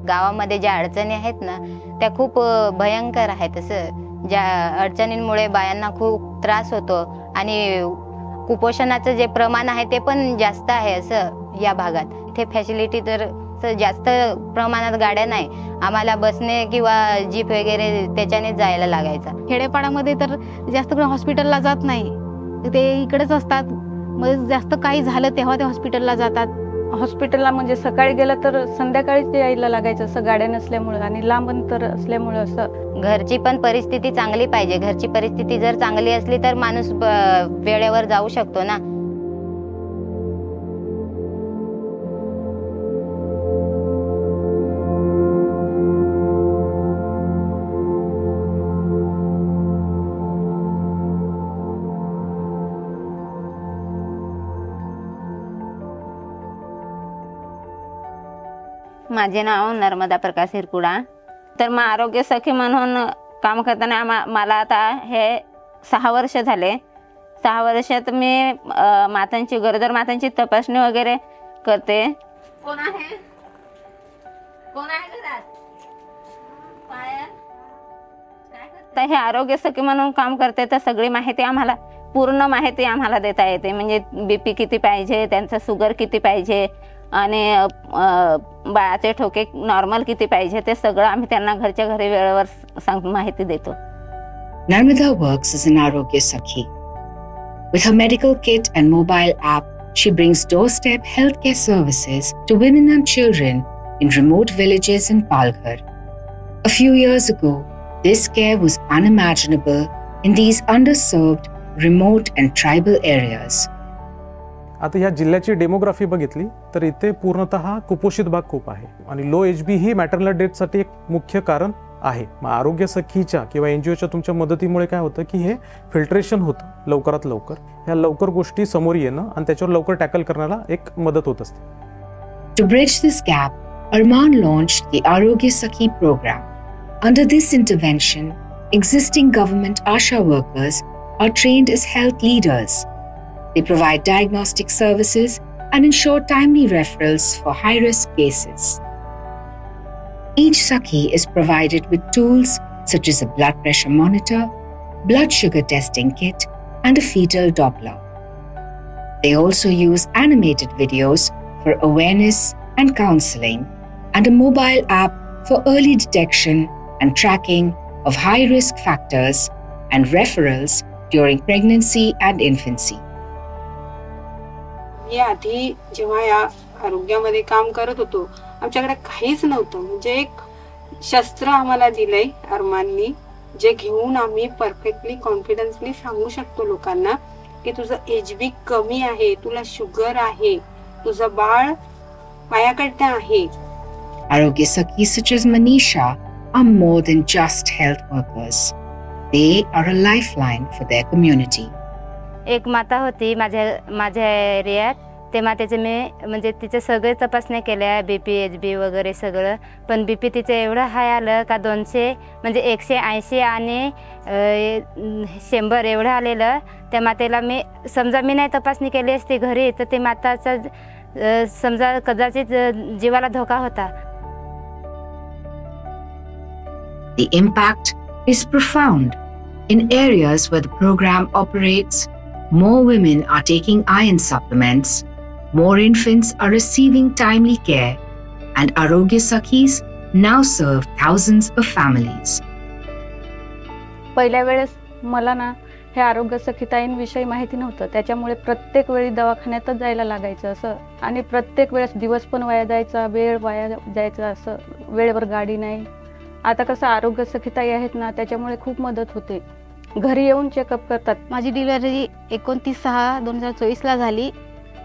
गावामध्ये ज्या अडचणी आहेत ना त्या खूप भयंकर आहेत। असं ज्या अडचणींमुळे बायांना खूप त्रास होतो आणि कुपोषणाचं जे प्रमाण आहे ते पण जास्त आहे असं या भागात। इथे फॅसिलिटी तर जास्त प्रमाणात गाड्या नाही, आम्हाला बसने किंवा जीप वगैरे त्याच्याने जायला लागायचं। खेडेपाड्यामध्ये तर जास्त करून हॉस्पिटलला जात नाही, ते इकडेच असतात। मग जास्त काही झालं तेव्हा ते हॉस्पिटलला जातात। हॉस्पिटलला म्हणजे सकाळी गेलं तर संध्याकाळीच यायला लागायचं असं गाड्या नसल्यामुळे आणि लांब अंतर असल्यामुळे। असं घरची पण परिस्थिती चांगली पाहिजे, घरची परिस्थिती जर चांगली असली तर माणूस वेळेवर जाऊ शकतो ना। माझे नाव नर्मदा प्रकाश हिरकुडा। तर मग आरोग्य सखी म्हणून काम करताना मला आता हे 6 वर्ष झाले। 6 वर्षात मी मातांची गरोदर मातांची तपासणी वगैरे करते। कोण आहे घरात? तर हे आरोग्य सखी म्हणून काम करते तर सगळी माहिती आम्हाला पूर्ण माहिती आम्हाला देता येते। म्हणजे BP किती पाहिजे, त्यांचा शुगर किती पाहिजे आणि बाळाचे ठोके नॉर्मल किती पाहिजे ते सगळं आम्ही त्यांना घरच्या घरी वेळेवर माहिती देतो। Narmada works as an Arogya Sakhi. With her medical kit and mobile app, she brings doorstep healthcare services to women and children in remote villages in Palghar. A few years ago, this care was unimaginable in these underserved, remote and tribal areas. आता या जिल्ह्याची demography बघितली तर इथे पूर्णतः कुपोषित भाग खूप आहे आणि लो HB ही मॅटर्नल डेथसाठी एक मुख्य कारण आहे। मग आरोग्य सखीच्या किंवा NGOच्या तुमच्या मदतीमुळे काय होतं की हे फिल्ट्रेशन होतं लवकरात लवकर, ह्या लवकर गोष्टी समोर येणं आणि त्याच्यावर लवकर टॅकल करण्याला एक मदत होत असते। To bridge this gap, Arman launched the Arogya Sakhi program. Under this intervention, existing government ASHA workers are trained as health leaders. They provide diagnostic services and ensure timely referrals for high-risk cases. Each Sakhi is provided with tools such as a blood pressure monitor, blood sugar testing kit, and a fetal Doppler. They also use animated videos for awareness and counseling, and a mobile app for early detection and tracking of high-risk factors and referrals during pregnancy and infancy. मी आधी जेव्हा या आरोग्यामध्ये काम करत होतो आमच्याकडे काहीच नव्हतं। म्हणजे एक शस्त्र आम्हाला दिलंय अरमाननी, जे घेऊन आम्ही परफेक्टली कॉन्फिडन्सली सांगू शकतो लोकांना की तुझं HB कमी आहे, तुला शुगर आहे, तुझं बाळ पायाकडनं आहे। Arogya Sakhis such as Manisha are more than just health workers. They are a lifeline for their community. एक माता होती माझ्या एरियात, ते मातेचे मी म्हणजे तिचे सगळे तपासण्या केल्या, BP HB वगैरे सगळं, पण BP तिचं एवढं हाय आलं का 200 म्हणजे 180 आणि 100 एवढं आलेलं। त्या मातेला मी समजा मी नाही तपासणी केली असती घरी तर ते माताचा समजा कदाचित जीवाला धोका होता। The impact is profound. In areas where the program operates, more women are taking iron supplements, more infants are receiving timely care, and Arogya Sakhis now serve thousands of families. पहिल्या वेळेस मला ना हे आरोग्य सखीताईंविषयी माहिती नव्हतं, त्याच्यामुळे प्रत्येक वेळी दवाखान्यातच जायला लागायचं असं, आणि प्रत्येक वेळेस दिवस पण वाया जायचा, वेळ वाया जायचा, असं वेळेवर गाडी नाही। आता कसं आरोग्य सखीताई आहेत ना त्याच्यामुळे खूप मदत होते, घरी येऊन चेकअप करतात। माझी डिलिव्हरी 29/6/2024 झाली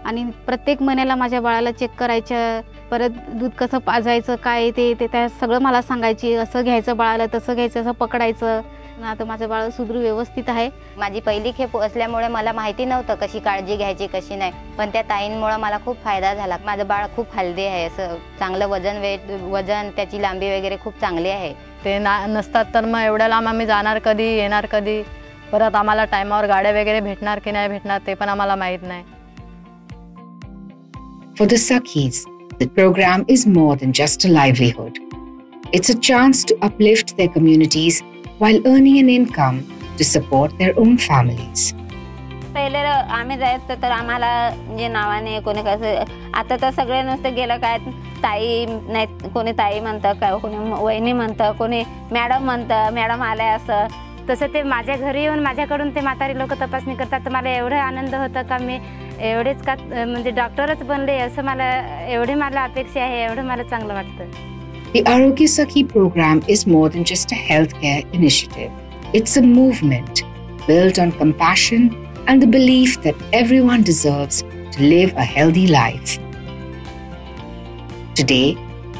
आणि प्रत्येक महिन्याला माझ्या बाळाला चेक करायचं, परत दूध कसं पाजायचं काय ते त्या सगळं मला सांगायची, असं घ्यायचं बाळाला, तसं घ्यायचं, असं पकडायचं। आता माझं बाळ सुदृढ व्यवस्थित आहे। माझी पहिली खेप असल्यामुळे मला माहिती नव्हतं कशी काळजी घ्यायची कशी नाही, पण त्या ताईंमुळे मला खूप फायदा झाला। माझं बाळ खूप हेल्दी आहे, असं चांगलं वजन त्याची लांबी वगैरे खूप चांगली आहे। ते नसतात तर मग एवढ्या लांब आम्ही जाणार कधी, येणार कधी, परत आम्हाला टाइमावर गाड्या वगैरे भेटणार की नाही भेटणार ते पण आम्हाला माहित नाही। For the Sakhis, the program is more than just a livelihood. It's a chance to uplift their communities while earning an income to support their own families. पहिले आम्ही जायचं तर आम्हाला म्हणजे नावाने कोणी कसं, आता तर सगळे नुसते गेलं काय ताई नाही, कोणी ताई म्हणतं काय, कोणी वहिनी म्हणतं, कोणी मॅडम म्हणतं, मॅडम आल्या असं. तसं ते माझ्या घरी येऊन माझ्याकडून ते म्हातारी लोक तपासणी करतात, तर मला एवढं आनंद होतं का मी एवढेच का म्हणजे डॉक्टरच बनले असं मला अपेक्षा आहे, एवढं मला चांगलं वाटतं. The Arogya Sakhi program is more than just a healthcare initiative. It's a movement built on compassion and the belief that everyone deserves to live a healthy life. Today,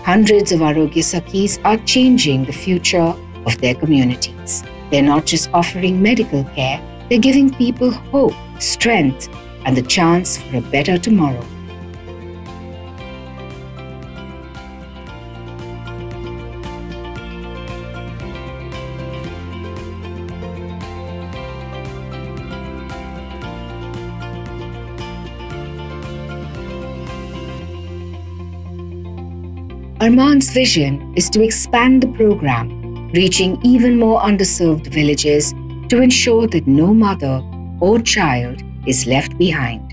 hundreds of Arogya Sakhis are changing the future of their communities. They're not just offering medical care, they're giving people hope, strength, and the chance for a better tomorrow. Arman's vision is to expand the program, reaching even more underserved villages to ensure that no mother or child is left behind.